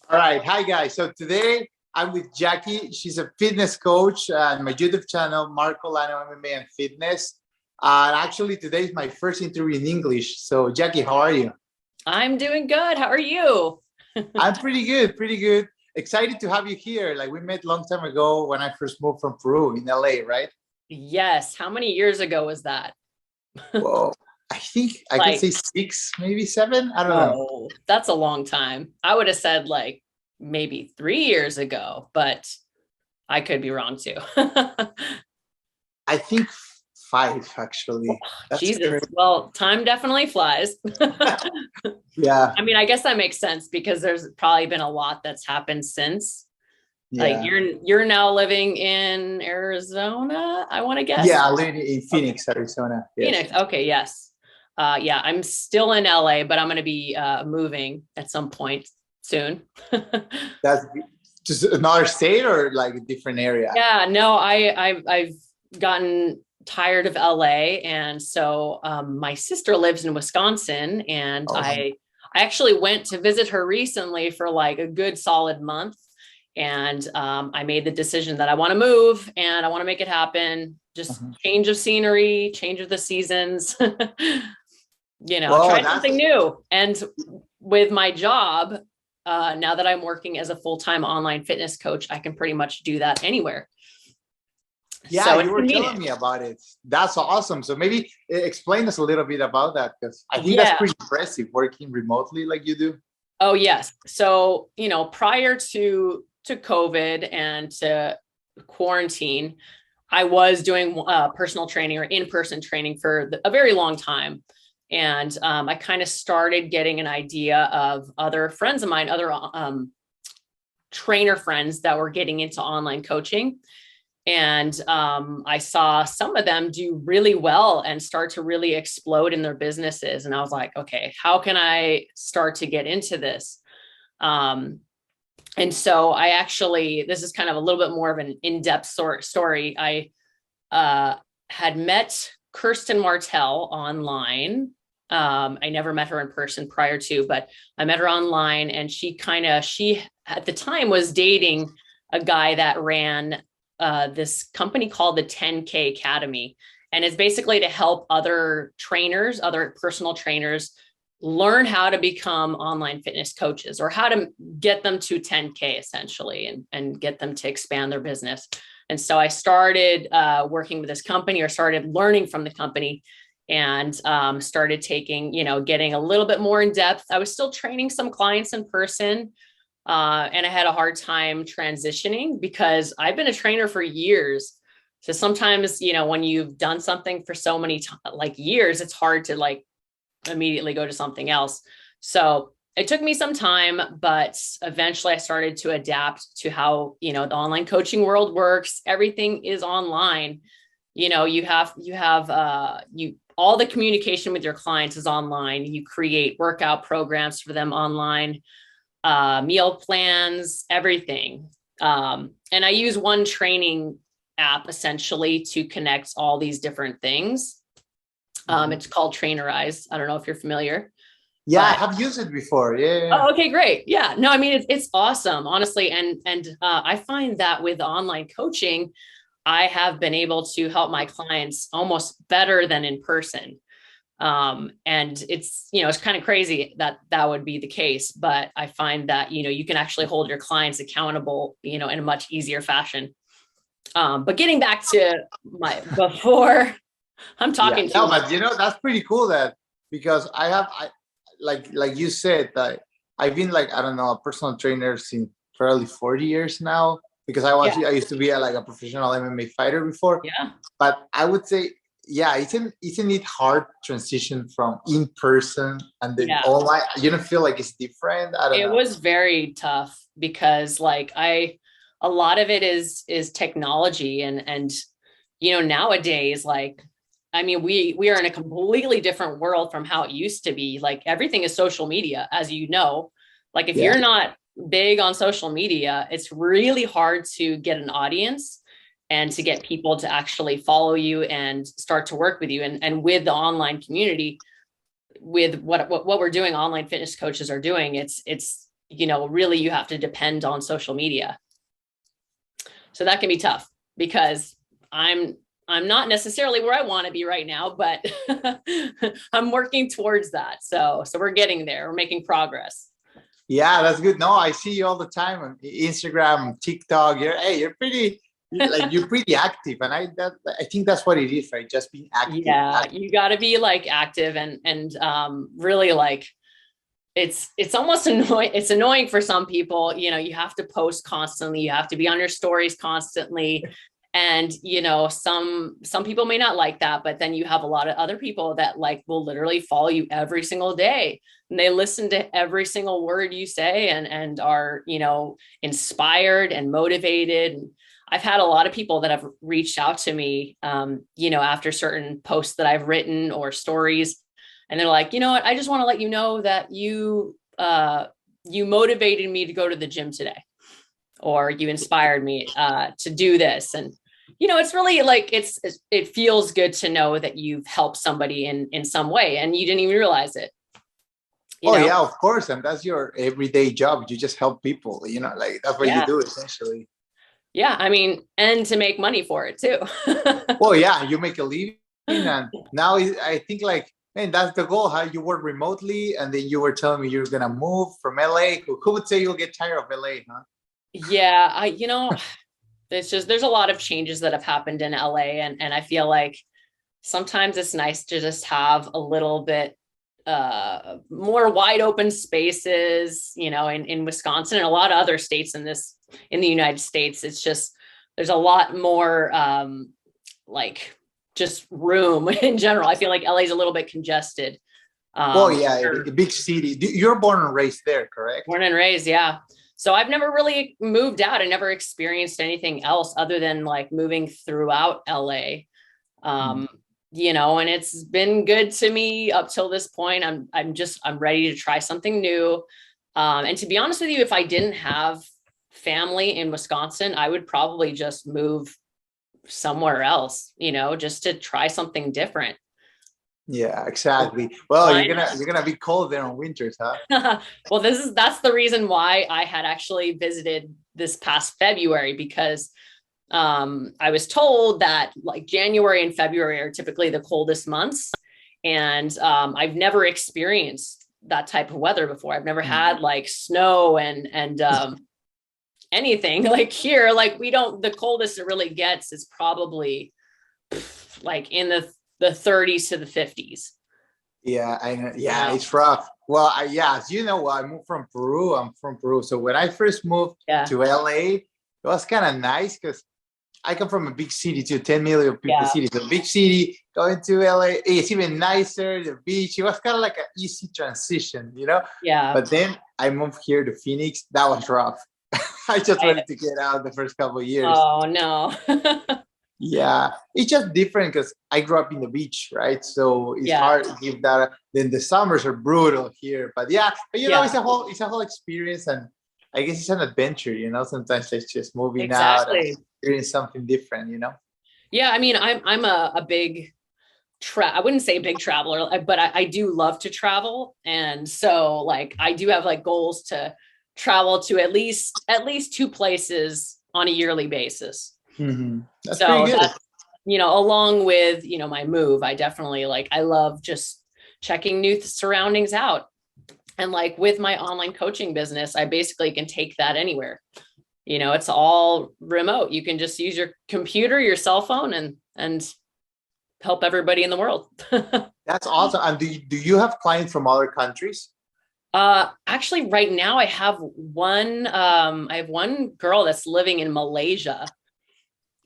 All right. Hi, guys. So today I'm with Jackie. She's a fitness coach on my YouTube channel, Marco Lano MMA and Fitness. And actually, today is my first interview in English. So, Jackie, how are you? I'm doing good. How are you? I'm pretty good, pretty good. Excited to have you here. Like we met a long time ago when I first moved from Peru in LA, right? Yes. How many years ago was that? Whoa. I think I can Like, say six, maybe seven. I don't know. oh, that's a long time. I would have said like maybe 3 years ago, but I could be wrong too. I think five, actually. That's Jesus. crazy. Well, time definitely flies. Yeah, I mean, I guess that makes sense because there's probably been a lot that's happened since. Like yeah. you're now living in Arizona, I want to guess. Yeah, I live in Okay. Phoenix, Arizona. Yes. Phoenix. Okay, yes. Yeah, I'm still in LA, but I'm going to be moving at some point soon. That's just another state or like a different area? Yeah, no, I've gotten tired of LA, and so my sister lives in Wisconsin, and Oh, I actually went to visit her recently for like a good solid month, and I made the decision that I want to move and I want to make it happen. Just uh-huh. change of scenery, change of the seasons. Well, Try that's something new. And with my job, now that I'm working as a full-time online fitness coach, I can pretty much do that anywhere. yeah, So you it's were telling convenient. me about it. That's awesome. So maybe explain us a little bit about that because I think that's Yeah. pretty impressive working remotely like you do. Oh, yes. So, prior to COVID and to quarantine, I was doing personal training or in-person training for a very long time. And I kind of started getting an idea of other friends of mine, other trainer friends that were getting into online coaching. And I saw some of them do really well and start to really explode in their businesses. And I was like, okay, how can I start to get into this? Um, and so I actually, this is kind of a little bit more of an in-depth story. I had met Kirsten Martell online. I never met her in person prior to, but I met her online, and she at the time was dating a guy that ran this company called the 10K Academy. And it's basically to help other trainers, other personal trainers, learn how to become online fitness coaches or how to get them to 10K essentially and get them to expand their business. And so I started working with this company or started learning from the company and started taking, getting a little bit more in depth. I was still training some clients in person. And I had a hard time transitioning because I've been a trainer for years. So sometimes, when you've done something for so many like years, it's hard to like immediately go to something else. So it took me some time, but eventually I started to adapt to how, the online coaching world works. Everything is online. You all the communication with your clients is online. You create workout programs for them online, meal plans, everything. And I use one training app essentially to connect all these different things. It's called Trainerize. I don't know if you're familiar, Yeah, I but have used it before. Yeah, yeah, yeah. oh, okay, great. Yeah, no, I mean it's awesome, honestly, and I find that with online coaching, I have been able to help my clients almost better than in person. And it's kind of crazy that that would be the case, but I find that you can actually hold your clients accountable, in a much easier fashion. But getting back to my before, I'm Yeah. talking too No, long. but that's pretty cool that because I like you said that I've been like I don't know a personal trainer since probably 40 years now because Yeah, I used to be a professional MMA fighter before. yeah. But I would say, yeah, isn't it hard transition from in person and then Yeah, online? You don't feel like it's different? I don't it know. was very tough because like a lot of it is technology and nowadays, like, I mean, we are in a completely different world from how it used to be. Like everything is social media, as you know. Like if Yeah. you're not big on social media, it's really hard to get an audience and to get people to actually follow you and start to work with you. And with the online community, with what we're doing, online fitness coaches are doing, it's really you have to depend on social media. So that can be tough because I'm not necessarily where I want to be right now, but I'm working towards that. So we're getting there. We're making progress. Yeah, that's good. No, I see you all the time on Instagram, TikTok. You're pretty you're pretty active, and I think that's what it is, right? Just being active. Yeah, you got to be like active and really like it's almost annoying. It's annoying for some people. You have to post constantly. You have to be on your stories constantly. And some people may not like that, but then you have a lot of other people that like will literally follow you every single day, and they listen to every single word you say and are inspired and motivated. And I've had a lot of people that have reached out to me after certain posts that I've written or stories, and they're like, you know what, I just want to let you know that you motivated me to go to the gym today, or you inspired me to do this. And it's really like it feels good to know that you've helped somebody in some way and you didn't even realize it. Yeah, of course. And that's your everyday job. You just help people, like that's what you do essentially. Yeah. I mean, and to make money for it too. Well, yeah, you make a living. And now I think like, man, that's the goal. How you work remotely. And then you were telling me you're going to move from LA. Who would say you'll get tired of LA, huh? Yeah. There's a lot of changes that have happened in LA, and I feel like sometimes it's nice to just have a little bit more wide open spaces, in Wisconsin and a lot of other states in the United States. It's just, there's a lot more like just room in general. I feel like LA is a little bit congested. Big city. You're born and raised there, correct? Born and raised, yeah. So I've never really moved out. I never experienced anything else other than like moving throughout LA. And it's been good to me up till this point. I'm ready to try something new. And to be honest with you, if I didn't have family in Wisconsin, I would probably just move somewhere else, just to try something different. Yeah, exactly. Well, you're gonna be cold there on winters, huh? Well, that's the reason why I had actually visited this past February, because I was told that like January and February are typically the coldest months, and I've never experienced that type of weather before. I've never had like snow and anything like here. Like the coldest it really gets is probably like in the 30s to the 50s. Yeah, I know. Yeah, it's rough. Well, as you know, I moved from Peru. I'm from Peru. So when I first moved to LA, it was kind of nice because I come from a big city too, 10 million people city. So big city, going to LA, it's even nicer, the beach. It was kind of like an easy transition, Yeah. But then I moved here to Phoenix. That was rough. I just wanted to get out the first couple of years. Oh, no. Yeah, it's just different because I grew up in the beach, right? So it's hard to give that. Then the summers are brutal here, but it's a whole experience, and I guess it's an adventure. Sometimes it's just moving out and experience something different. Yeah, I mean, I'm a big I wouldn't say a big traveler, but I do love to travel, and so like I do have like goals to travel to at least 2 places on a yearly basis. Mm-hmm. That's pretty good. Along with, my move, I definitely I love just checking new surroundings out. And like with my online coaching business, I basically can take that anywhere. It's all remote. You can just use your computer, your cell phone and help everybody in the world. That's awesome. And do you have clients from other countries? Actually right now I have one girl that's living in Malaysia.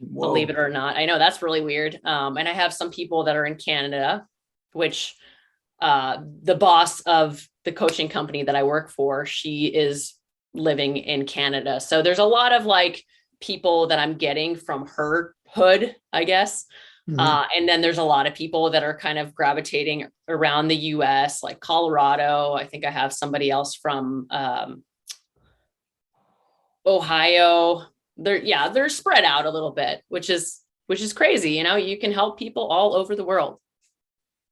Whoa. Believe it or not. I know that's really weird. And I have some people that are in Canada, which the boss of the coaching company that I work for, she is living in Canada. So there's a lot of like people that I'm getting from her hood, I guess. Mm-hmm. And then there's a lot of people that are kind of gravitating around the US, like Colorado. I think I have somebody else from Ohio. They're spread out a little bit, which is crazy. You can help people all over the world.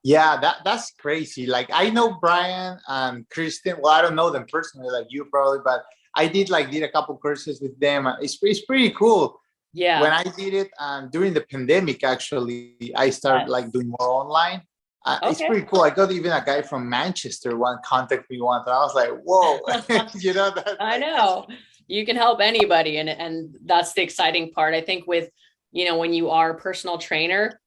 Yeah, that's crazy. Like I know Brian and Kristen. Well, I don't know them personally, like you probably, but I did a couple courses with them. It's pretty cool. When Yeah. I did it during the pandemic, actually, I started like Yes. doing more online. It's Okay. pretty cool. I got even a guy from Manchester one contact me once, and I was like, "Whoa," that I like know you can help anybody, and that's the exciting part. I think with, when you are a personal trainer,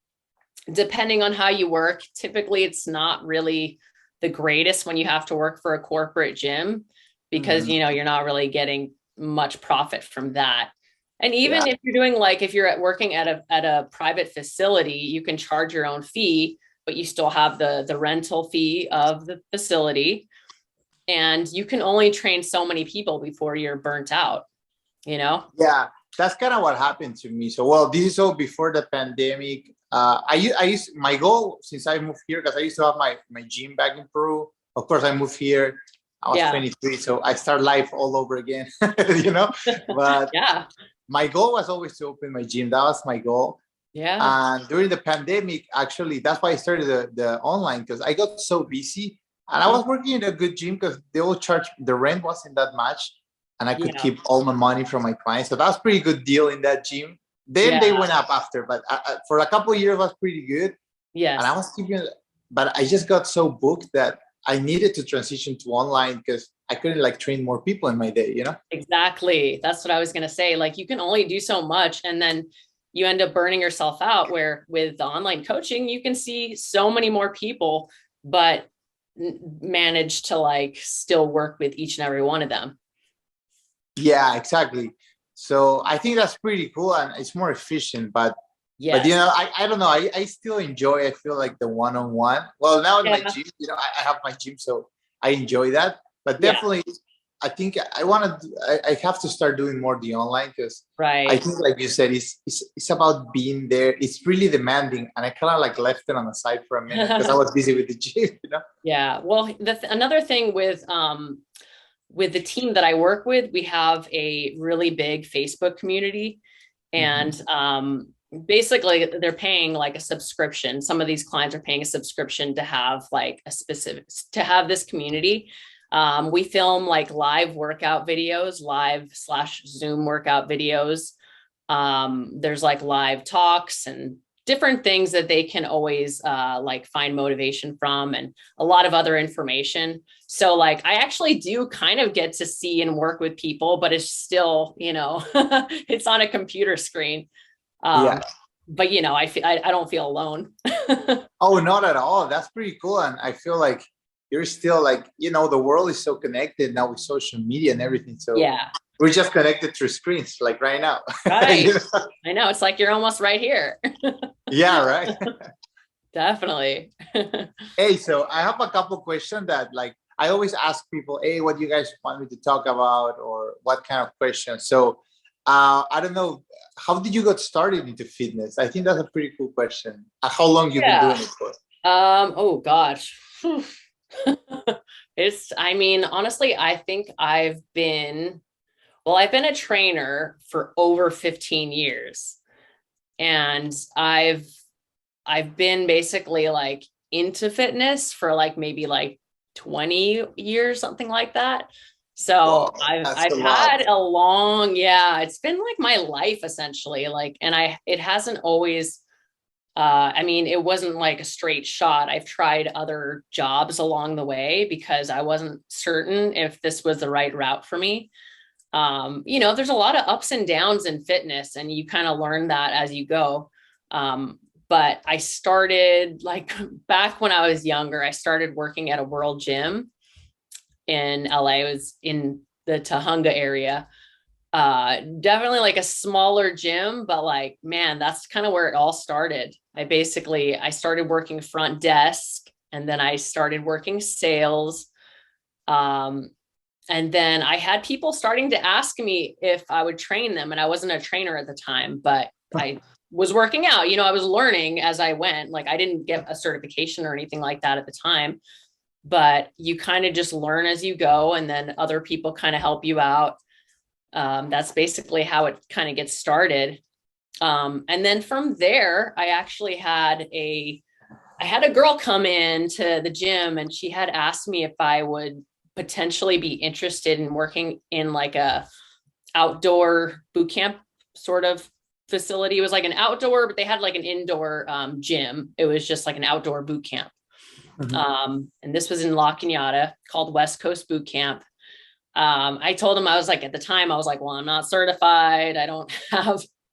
depending on how you work, typically it's not really the greatest when you have to work for a corporate gym because, Mhm. you're not really getting much profit from that. And Yeah, even if you're doing like if you're working at a private facility, you can charge your own fee, but you still have the rental fee of the facility, and you can only train so many people before you're burnt out, you know? yeah, that's kind of what happened to me. So, well, this is all before the pandemic. I used my goal since I moved here because I used to have my gym back in Peru. Of course, I moved here. I was Yeah. 23, so I start life all over again. you know, but Yeah. my goal was always to open my gym. That was my goal. Yeah. And during the pandemic, actually, that's why I started the online because I got so busy and I was working in a good gym because they will charge the rent wasn't that much and I could Yeah. keep all my money from my clients. So that was pretty good deal in that gym. Then they Yeah. went up after, but for a couple of years was pretty good. And I Yes. was keeping, but I just got so booked that I needed to transition to online because I couldn't like train more people in my day. Exactly. That's what I was going to say. Like you can only do so much, and then you end up burning yourself out, where with the online coaching, you can see so many more people, but manage to like still work with each and every one of them. Yeah, exactly. So I think that's pretty cool and it's more efficient. But Yes. I don't know. I still enjoy. I feel like the one-on-one. Well, now in my Yeah. gym, I have my gym, so I enjoy that. But Yeah. definitely, I think I want to. I have to start doing more the online because I Right. think, like you said, it's about being there. It's really demanding, and I kind of like left it on the side for a minute because I was busy with the gym. Yeah. Well, another thing with the team that I work with, we have a really big Facebook community, Mhm. and basically they're paying like a subscription. Some of these clients are paying a subscription to have like to have this community. We film like live workout videos, live/Zoom workout videos. There's like live talks and different things that they can always like find motivation from, and a lot of other information. So like I actually do kind of get to see and work with people, but it's still, it's on a computer screen. Yeah. But I don't feel alone. Oh, not at all. That's pretty cool. And I feel like you're still like, the world is so connected now with social media and everything. So Yeah. we're just connected through screens, like right now. Right. I know. It's like you're almost right here. Yeah, right. Definitely. Hey, so I have a couple questions that like I always ask people, hey, what do you guys want me to talk about or what kind of questions? So I don't know, how did you get started into fitness? I think that's a pretty cool question. How long you've been Yeah. doing it for? Oh gosh. I mean, honestly, I think I've been a trainer for over 15 years. And I've been basically like into fitness for like maybe like 20 years, something like that. Whoa, So I've that's a I've lot. had a long, yeah, it's been like my life essentially. Like, and it hasn't always I mean, it wasn't like a straight shot. I've tried other jobs along the way because I wasn't certain if this was the right route for me. There's a lot of ups and downs in fitness, and you kind of learn that as you go. But I started like back when I was younger, I started working at a world gym in LA. It was in the Tahunga area. Definitely like a smaller gym, but like, man, that's kind of where it all started. I started working front desk, and then I started working sales. Um, and then I had people starting to ask me if I would train them. And I wasn't a trainer at the time, but I was working out. I was learning as I went. Like I didn't get a certification or anything like that at the time, but you kind of just learn as you go. And then other people kind of help you out. That's basically how it kind of gets started. And then from there, I actually had I had a girl come in to the gym and she had asked me if I would potentially be interested in working in like a outdoor boot camp sort of facility. It was like an outdoor, but they had like an indoor gym. It was just like an outdoor boot camp. And this was in La Cañada, called West Coast Boot Camp. I told him, I was like, at the time, I was like, well, I'm not certified.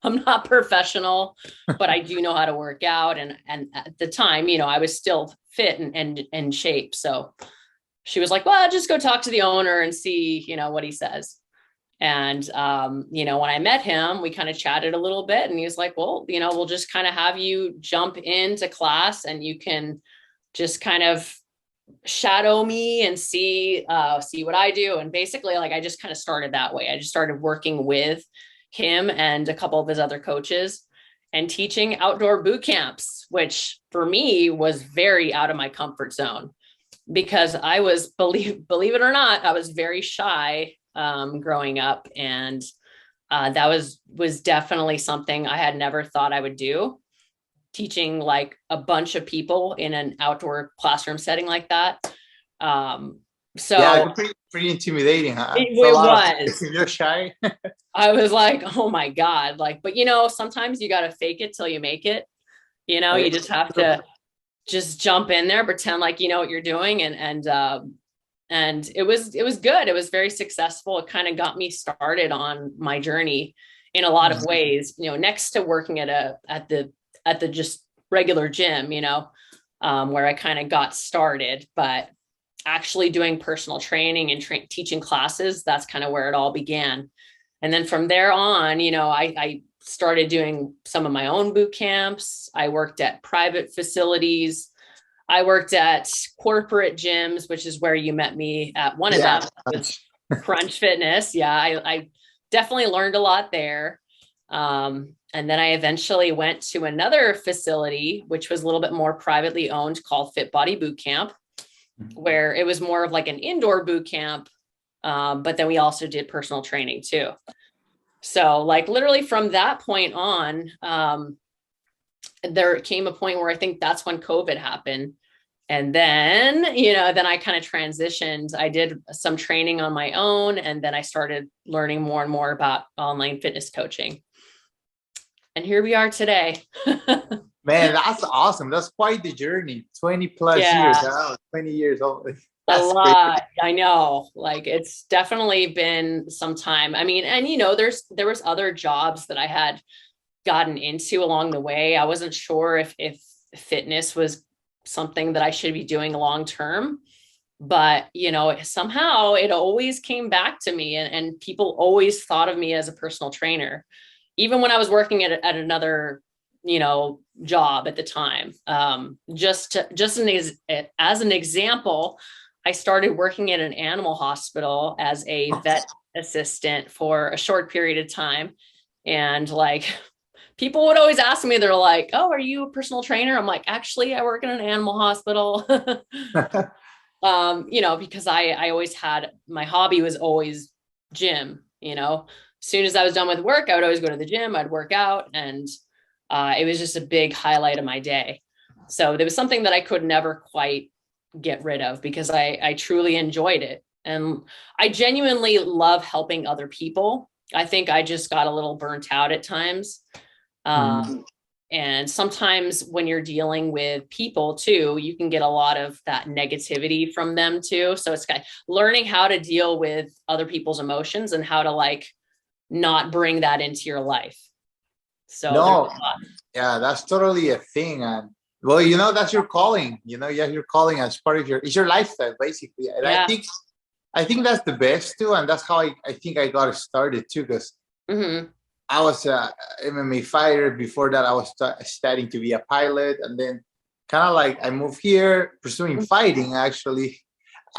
I'm not professional, but I do know how to work out. And at the time, I was still fit and in shape. So she was like, well, just go talk to the owner and see, what he says. And, when I met him, we kind of chatted a little bit and he was like, well, we'll just kind of have you jump into class and you can just kind of shadow me and see what I do. And basically, like, I just kind of started that way. I just started working with him and a couple of his other coaches and teaching outdoor boot camps, which for me was very out of my comfort zone because I was, believe it or not, I was very shy growing up. And that was definitely something I had never thought I would do. Teaching like a bunch of people in an outdoor classroom setting like that. So yeah, pretty intimidating, huh? It was. You're shy. I was like, oh my God. Like, but sometimes you got to fake it till you make it. You just have to just jump in there, pretend like you know what you're doing. And it was good. It was very successful. It kind of got me started on my journey in a lot of ways, next to working at the just regular gym, where I kind of got started, but actually doing personal training and teaching classes, that's kind of where it all began. And then from there on, I started doing some of my own boot camps. I worked at private facilities. I worked at corporate gyms, which is where you met me at one of them, was Crunch Fitness. Yeah, I definitely learned a lot there. And then I eventually went to another facility, which was a little bit more privately owned, called Fit Body Boot Camp, where it was more of like an indoor boot camp. But then we also did personal training too. So like literally from that point on, there came a point where I think that's when COVID happened. And then, then I kind of transitioned. I did some training on my own, and then I started learning more and more about online fitness coaching. And here we are today. Man, that's awesome. That's quite the journey. 20 plus years. Wow, 20 years old. That's a lot. Crazy. I know. Like, it's definitely been some time. I mean, and there was other jobs that I had gotten into along the way. I wasn't sure if fitness was something that I should be doing long term, but somehow it always came back to me, and people always thought of me as a personal trainer, even when I was working at another job at the time. Just as an example, I started working at an animal hospital as a vet assistant for a short period of time, and like, people would always ask me, they're like, oh, are you a personal trainer? I'm like, actually, I work in an animal hospital. Because I always had, my hobby was always gym. As soon as I was done with work, I would always go to the gym, I'd work out, and it was just a big highlight of my day. So there was something that I could never quite get rid of because I truly enjoyed it. And I genuinely love helping other people. I think I just got a little burnt out at times. And sometimes when you're dealing with people too, you can get a lot of that negativity from them too. So it's kind of learning how to deal with other people's emotions and how to like not bring that into your life. So no, yeah, that's totally a thing. And well, that's your calling, your calling as part of it's your lifestyle basically. And yeah. I think that's the best too. And that's how I think I got started too, because I was a MMA fighter. Before that, I was studying to be a pilot. And then kind of like I moved here pursuing fighting, actually.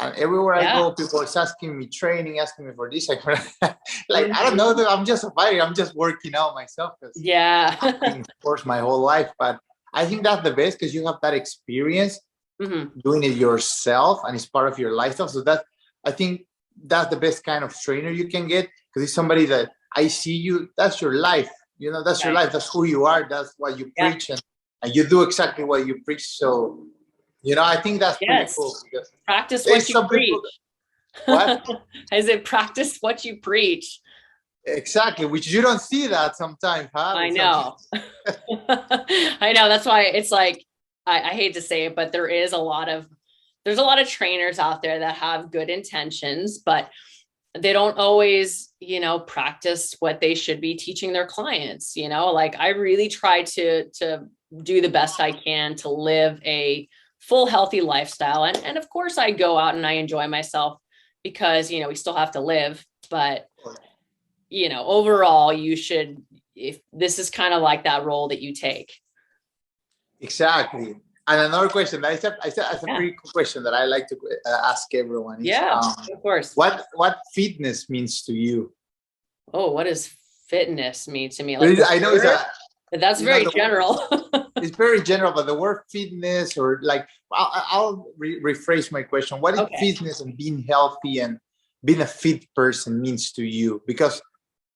And everywhere I go, people are asking me training, asking me for this. Like, I don't know that I'm just a fighter. I'm just working out myself. I've been sports my whole life. But I think that's the best because you have that experience doing it yourself and it's part of your lifestyle. So I think that's the best kind of trainer you can get, because it's somebody that I see you, that's your life, that's your life, that's who you are, that's what you preach. And and you do exactly what you preach. So, I think that's pretty Yes. cool because Practice there's what you some preach. people. What? Is it practice what you preach? Exactly, which you don't see that sometimes, huh? I know. I know. That's why it's like, I hate to say it, but there's a lot of trainers out there that have good intentions, but they don't always, practice what they should be teaching their clients. Like I really try to do the best I can to live a full healthy lifestyle. And of course I go out and I enjoy myself because, we still have to live, but overall you should, if this is kind of like that role that you take. Exactly. And another question, that's a Yeah. pretty cool question that I like to ask everyone is, Yeah, of course. what fitness means to you? Oh, what does fitness mean to me? Like I know that's very general. it's very general, but the word fitness or like, I'll rephrase my question. What is Okay. fitness and being healthy and being a fit person means to you? Because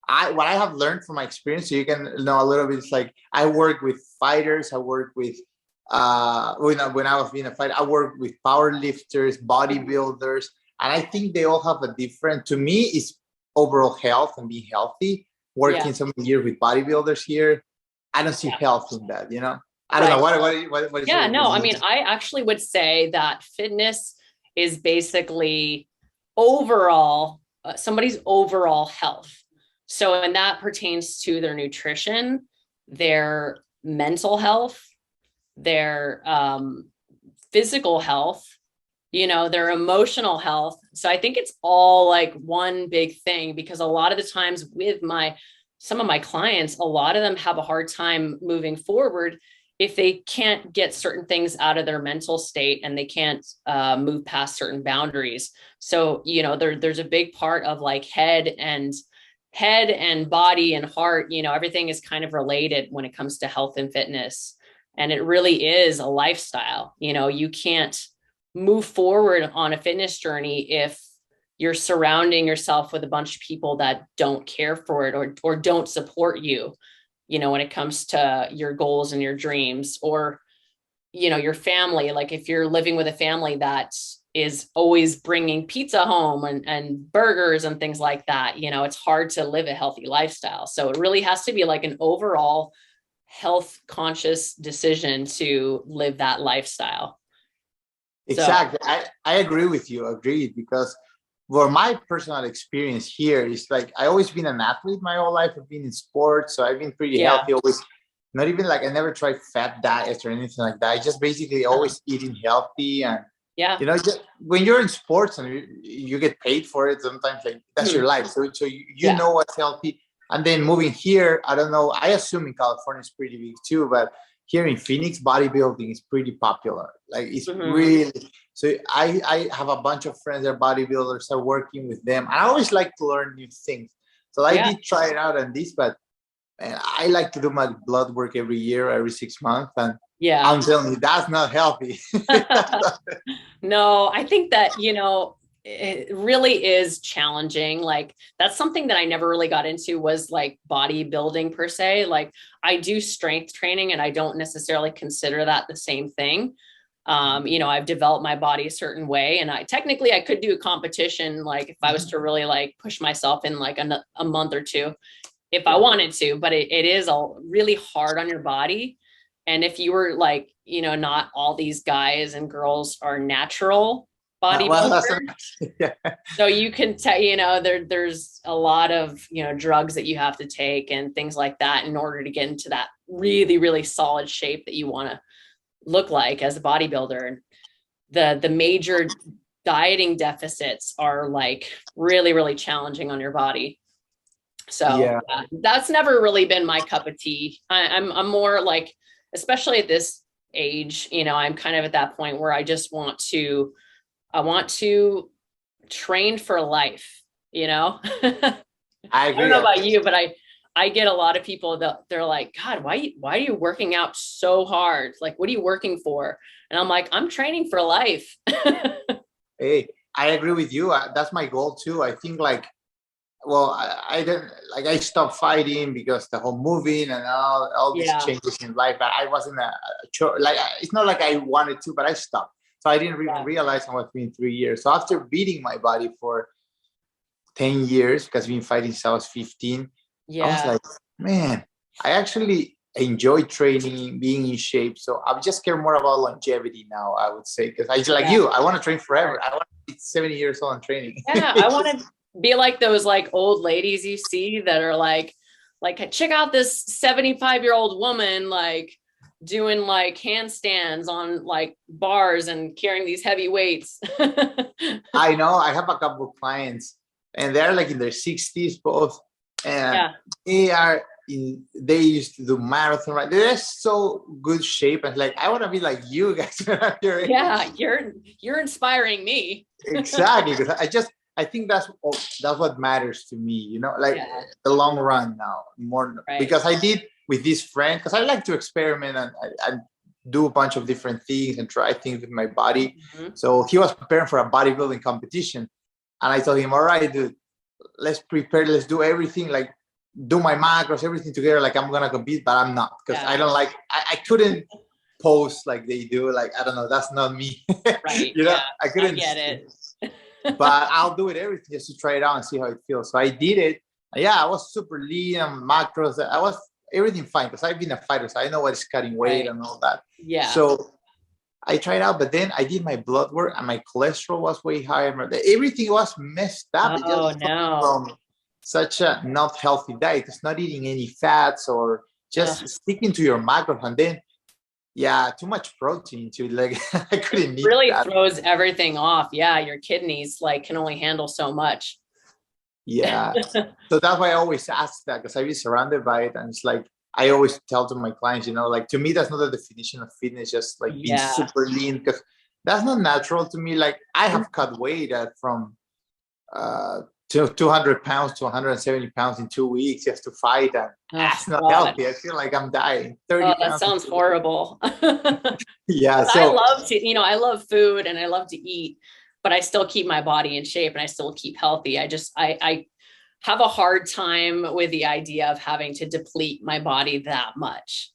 what I have learned from my experience, so you can know a little bit, it's like I work with fighters, I work with when I was being a fighter, I work with power lifters, bodybuilders, and I think they all have a different, to me, is overall health and being healthy. Working so many years with bodybuilders here, I don't see health in that, I don't know what is Yeah, no, I mean, I actually would say that fitness is basically overall somebody's overall health. So, and that pertains to their nutrition, their mental health, their physical health, their emotional health. So I think it's all like one big thing, because a lot of the times with some of my clients, a lot of them have a hard time moving forward if they can't get certain things out of their mental state and they can't move past certain boundaries. So, there's a big part of like head and body and heart, everything is kind of related when it comes to health and fitness. And it really is a lifestyle. You can't move forward on a fitness journey if you're surrounding yourself with a bunch of people that don't care for it or don't support you, when it comes to your goals and your dreams, or, your family. Like if you're living with a family that is always bringing pizza home and burgers and things like that, it's hard to live a healthy lifestyle. So it really has to be like an overall health conscious decision to live that lifestyle. Exactly. I agree with you. Agreed. Because for my personal experience here is like I always been an athlete my whole life. I've been in sports, so I've been pretty healthy always. Not even like I never tried fat diets or anything like that. I just basically always eating healthy and just, when you're in sports and you get paid for it, sometimes like that's your life. So you know what's healthy. And then moving here, I don't know. I assume in California it's pretty big too, but here in Phoenix, bodybuilding is pretty popular. Like it's really, so I have a bunch of friends that are bodybuilders, are working with them. I always like to learn new things. So I did try it out on this, but man, I like to do my blood work every year, every 6 months. And I'm telling you, that's not healthy. No, I think that, it really is challenging. Like that's something that I never really got into, was like bodybuilding per se. Like I do strength training and I don't necessarily consider that the same thing. I've developed my body a certain way, and I could do a competition. Like if I was to really like push myself in like a month or two, if I wanted to, but it is really hard on your body. And if you were like, not all these guys and girls are natural bodybuilders. So you can tell, there's a lot of, drugs that you have to take and things like that in order to get into that really, really solid shape that you want to look like as a bodybuilder. The major dieting deficits are like really, really challenging on your body. So that's never really been my cup of tea. I'm more like, especially at this age, I'm kind of at that point where I just want to train for life, I agree. I don't know about you, but I get a lot of people that they're like, God, why are you working out so hard? Like, what are you working for? And I'm like, I'm training for life. Hey, I agree with you. That's my goal too. I think like well, I didn't like, I stopped fighting because the whole moving and all these Yeah. changes in life. But I wasn't like, it's not like I wanted to, but I stopped. So I didn't even Yeah. realize I was being 3 years. So after beating my body for 10 years, because I've been fighting since I was 15, I was Yeah. like, man, I actually enjoy training, being in shape. So I just care more about longevity now, I would say, because I like Yeah. you, I want to train forever. I want to be 70 years old and training. Yeah. I want to be like those like old ladies you see that are like check out this 75-year-old woman like doing like handstands on like bars and carrying these heavy weights. I know I have a couple of clients and they're like in their 60s both, and Yeah. they used to do marathon, right? They're so good shape, and like I want to be like you guys when I'm your age. Yeah, you're inspiring me. Exactly, because I think that's what matters to me, like Yeah, the long run now more, right. because I did with this friend, because I like to experiment and do a bunch of different things and try things with my body. Mhm. So he was preparing for a bodybuilding competition, and I told him, all right, dude, let's prepare, let's do everything, like do my macros, everything together, like I'm gonna compete, but I'm not, because I Yeah, don't like, I couldn't post like they do, like I don't know, that's not me. right. Yeah, I I couldn't, get it. but I'll do it everything just to try it out and see how it feels. So I did it. Yeah, I was super lean and macros. I was everything fine because I've been a fighter, so I know what is cutting weight Right. and all that. Yeah. So I tried out, but then I did my blood work and my cholesterol was way higher. Everything was messed up. It Oh just no. from such a not healthy diet. It's not eating any fats or Ugh. just sticking to your macros. And then, yeah, too much protein too. Like I It couldn't eat really that. throws everything off. Yeah, your kidneys like can only handle so much. Yeah. So that's why I always ask that, because I be surrounded by it. And it's like, I always tell to my clients, like to me, that's not the definition of fitness, just like being Yeah. super lean, because that's not natural to me. Like I have cut weight from uh, 200 pounds to 170 pounds in 2 weeks just to fight. And Oh that's not God. healthy. I feel like I'm dying. Oh, 30 that pounds in sounds 2 weeks. horrible. Yeah. I So love to, I love food and I love to eat, but I still keep my body in shape and I still keep healthy. I have a hard time with the idea of having to deplete my body that much.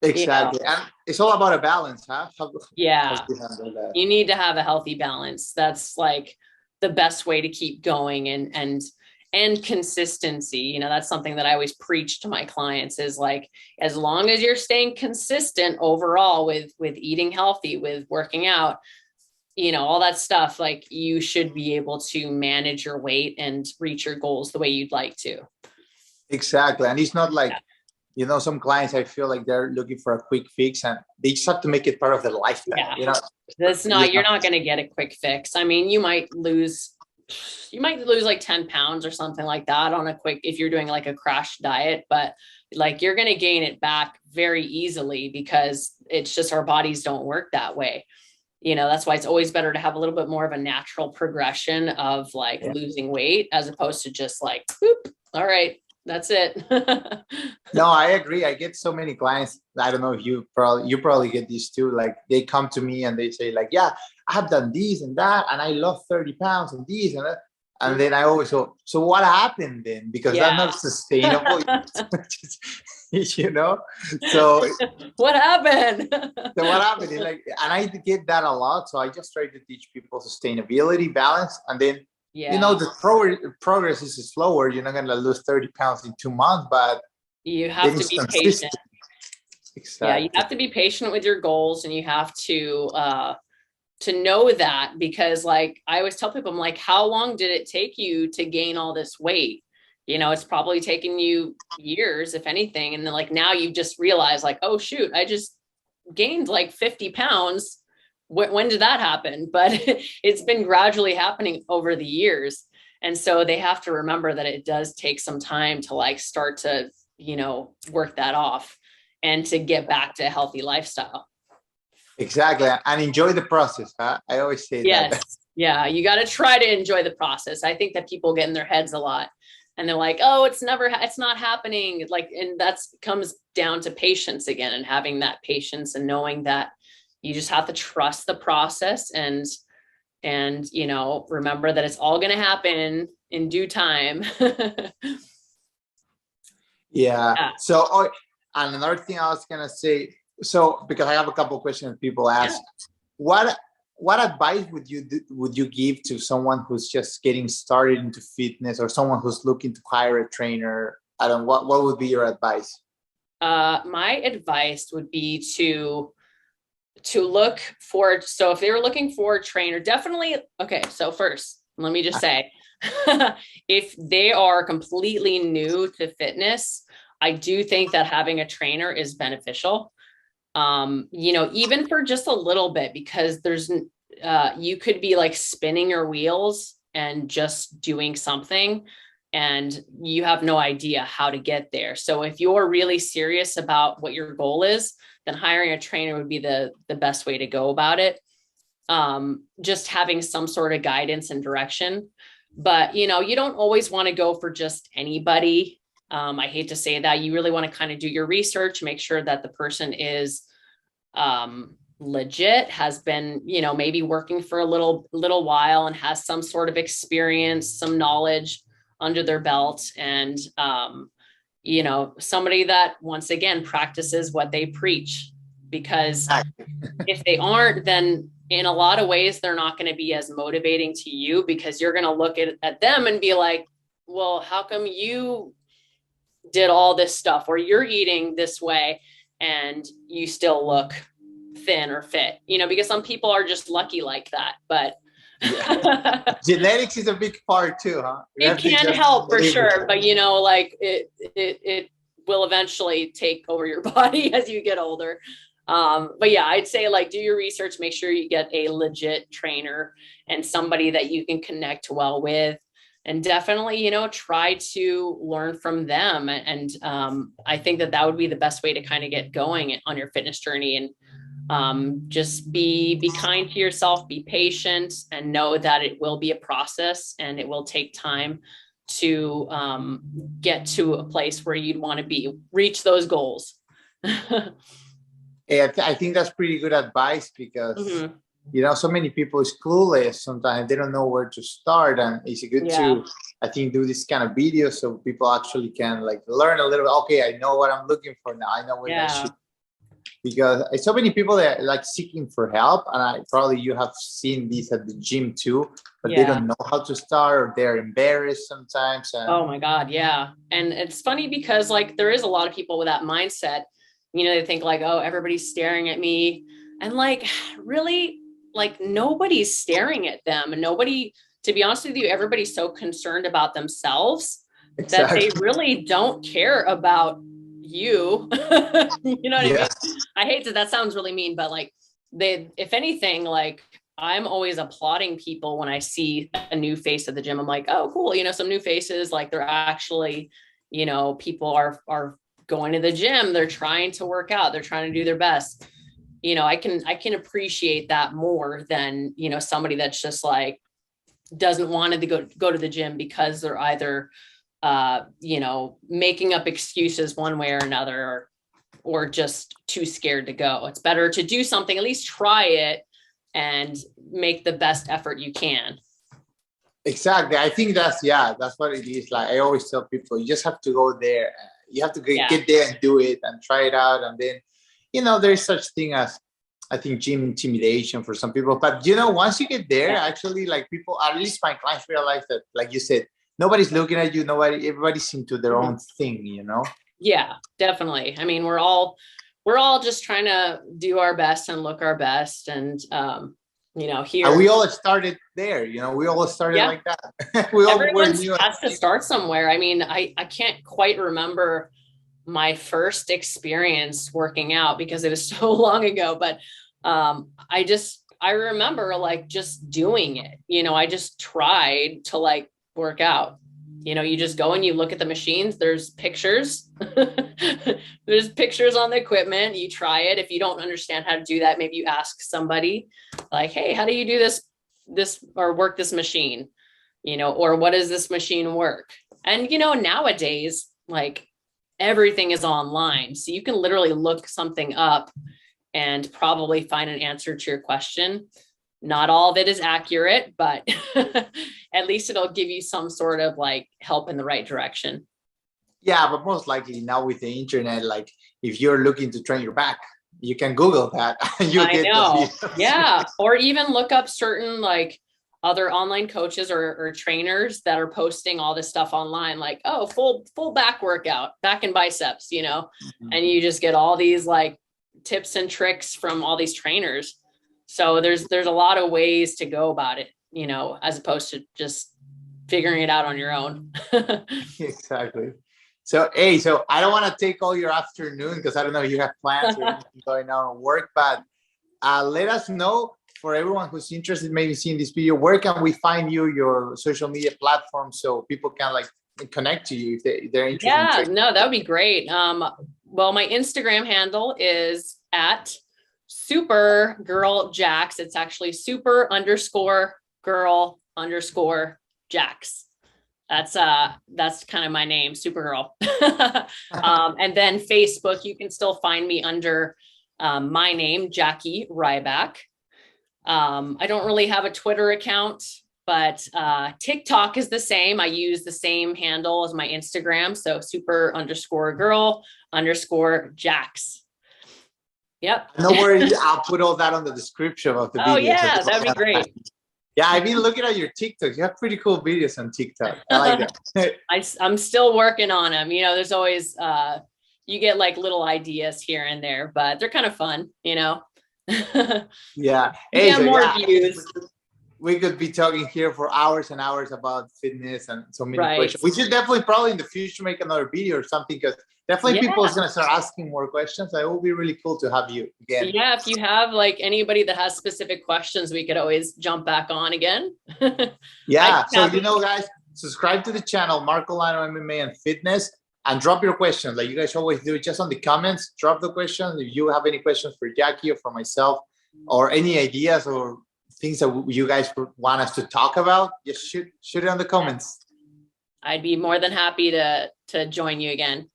You know, exactly. And it's all about a balance, huh? How do yeah, you handle that? you need to have a healthy balance. That's like the best way to keep going and consistency. That's something that I always preach to my clients is like, as long as you're staying consistent overall with eating healthy, with working out, all that stuff, like you should be able to manage your weight and reach your goals the way you'd like to. Exactly. And it's not like, Yeah. some clients, I feel like they're looking for a quick fix and they just have to make it part of their lifestyle. Yeah. That's You not, you're know? not going to get a quick fix. I mean, you might lose like 10 pounds or something like that on a quick, if you're doing like a crash diet, but like you're going to gain it back very easily because it's just our bodies don't work that way. That's why it's always better to have a little bit more of a natural progression of like Yeah. losing weight as opposed to just like, whoop, all right, that's it. No, I agree. I get so many clients. I don't know if you probably get these too. Like they come to me and they say like, yeah, I have done this and that, and I lost 30 pounds and this and that. And then I always go, so what happened then? Because that's Yeah. not sustainable, you know? So What happened? So what happened? Like, and I get that a lot. So I just try to teach people sustainability, balance, and then Yeah. the progress is slower. You're not gonna lose 30 pounds in 2 months, but You then have to it's be patient. consistent. Yeah, you Exactly. have to be patient with your goals and you have to know that because like I always tell people, I'm like, how long did it take you to gain all this weight? It's probably taken you years, if anything. And then like now you just realize like, oh shoot, I just gained like 50 pounds. When did that happen? But it's been gradually happening over the years. And so they have to remember that it does take some time to like start to, work that off and to get back to a healthy lifestyle. Exactly. And enjoy the process. Huh? I always say that. Yes. Yeah. You got to try to enjoy the process. I think that people get in their heads a lot and they're like, oh, it's not happening. Like, and that's comes down to patience again and having that patience and knowing that you just have to trust the process and remember that it's all going to happen in due time. Yeah. Yeah. So, oh, and another thing I was gonna say, so because I have a couple of questions people Yeah. ask, what what advice would you give to someone who's just getting started into fitness, or someone who's looking to hire a trainer? I don't. What would be your advice? My advice would be to look for, so if they were looking for a trainer, definitely, okay, so first, let me just say, if they are completely new to fitness, I do think that having a trainer is beneficial. Even for just a little bit, because you could be like spinning your wheels and just doing something, and you have no idea how to get there. So if you're really serious about what your goal is, then hiring a trainer would be the best way to go about it. Just having some sort of guidance and direction. But, you don't always want to go for just anybody. I hate to say that. You really want to kind of do your research, make sure that the person is legit, has been, maybe working for a little while and has some sort of experience, some knowledge under their belt, and somebody that, once again, practices what they preach. Because if they aren't, then in a lot of ways, they're not going to be as motivating to you, because you're going to look at them and be like, well, how come you did all this stuff, or you're eating this way and you still look thin or fit, because some people are just lucky like that. But yeah. Genetics is a big part too, huh? It can help for sure, but like it will eventually take over your body as you get older. But yeah, I'd say, like, do your research, make sure you get a legit trainer and somebody that you can connect well with, and definitely, try to learn from them. And I think that would be the best way to kind of get going on your fitness journey. And just be kind to yourself, be patient, and know that it will be a process and it will take time to get to a place where you'd want to reach those goals. Yeah, I think that's pretty good advice, because Mm-hmm. so many people is clueless sometimes. They don't know where to start, and it's good to, I think, do this kind of videos so people actually can like learn a little bit. Okay, I know what I'm looking for now. I know what I should, because so many people that are like seeking for help, and probably you have seen this at the gym too, but they don't know how to start, or they're embarrassed sometimes. And oh my God, yeah. And it's funny because, like, there is a lot of people with that mindset. They think like, oh, everybody's staring at me, and like, really, like, nobody's staring at them, and nobody, to be honest with you, everybody's so concerned about themselves that they really don't care about you. You know what I mean? I hate that sounds really mean, but like, if anything, like, I'm always applauding people when I see a new face at the gym. I'm like, oh, cool. Some new faces, like, they're actually, people are going to the gym. They're trying to work out. They're trying to do their best. I can appreciate that more than, somebody that's just like, doesn't want to go to the gym because they're either, making up excuses one way or another, or just too scared to go. It's better to do something, at least try it, and make the best effort you can. Exactly. I think that's what it is. Like, I always tell people, you just have to go there. You have to get there and do it and try it out. And then, there's such thing as, I think, gym intimidation for some people. But, once you get there, actually, like, people, at least my clients, realize that, like you said, nobody's looking at you. Everybody's into their own thing, Yeah, definitely. I mean, we're all just trying to do our best and look our best. And, here. And we all started there, we all started like that. Everyone has to start somewhere. I mean, I can't quite remember my first experience working out because it was so long ago, but I remember, like, just doing it. I just tried to, like, work out. You just go and you look at the machines. There's pictures. There's pictures on the equipment. You try it. If you don't understand how to do that, maybe you ask somebody, like, hey, how do you do this or work this machine? Or what does this machine work? And, nowadays, like, everything is online. So you can literally look something up and probably find an answer to your question. Not all of it is accurate, but at least it'll give you some sort of like help in the right direction. Yeah, but most likely now with the internet, like if you're looking to train your back, you can Google that and you'll I get the know. videos. Yeah. Or even look up certain like other online coaches or trainers that are posting all this stuff online, like, oh, full back workout, back and biceps, you know, and you just get all these like tips and tricks from all these trainers. So there's a lot of ways to go about it, you know, as opposed to just figuring it out on your own. Exactly. So, hey, so I don't want to take all your afternoon because I don't know if you have plans or anything going on at work, but let us know for everyone who's interested, maybe seeing this video, where can we find you, your social media platform, so people can like connect to you if they're interested in Yeah, training? no, that would be great. Well, my Instagram handle is at supergirljax. It's actually super_girl_jax. That's kind of my name, Supergirl. And then Facebook, you can still find me under my name, Jackie Ryback. I don't really have a Twitter account, but TikTok is the same. I use the same handle as my Instagram. So super_girl_jax. Yep. No worries, I'll put all that on the description of the Oh video. So yeah, that'd be great. yeah, I've been looking at your TikToks. You have pretty cool videos on TikTok. I like that. I'm still working on them. You know, there's always you get like little ideas here and there, but they're kind of fun, you know. Yeah. You Hey, get so more yeah, views. we could be talking here for hours and hours about fitness and so many Right. questions. We should definitely probably in the future make another video or something, because definitely people is Yeah. going to start asking more questions. It will be really cool to have you again. Yeah, if you have like anybody that has specific questions, we could always jump back on again. Yeah. I'm So, happy. you know, guys, subscribe to the channel, Marco Lano MMA and Fitness, and drop your questions like you guys always do. Just on the comments, drop the questions. If you have any questions for Jackie or for myself, or any ideas or things that you guys want us to talk about, just shoot it on the comments. I'd be more than happy to join you again.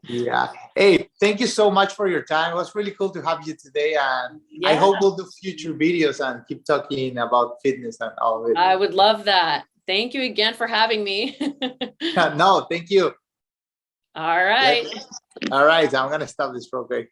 Yeah. Hey, thank you so much for your time. It was really cool to have you today, and Yeah. I hope we'll do future videos and keep talking about fitness and all of it. I would love that. Thank you again for having me. No, thank you. All right. All right, so I'm gonna stop this real quick.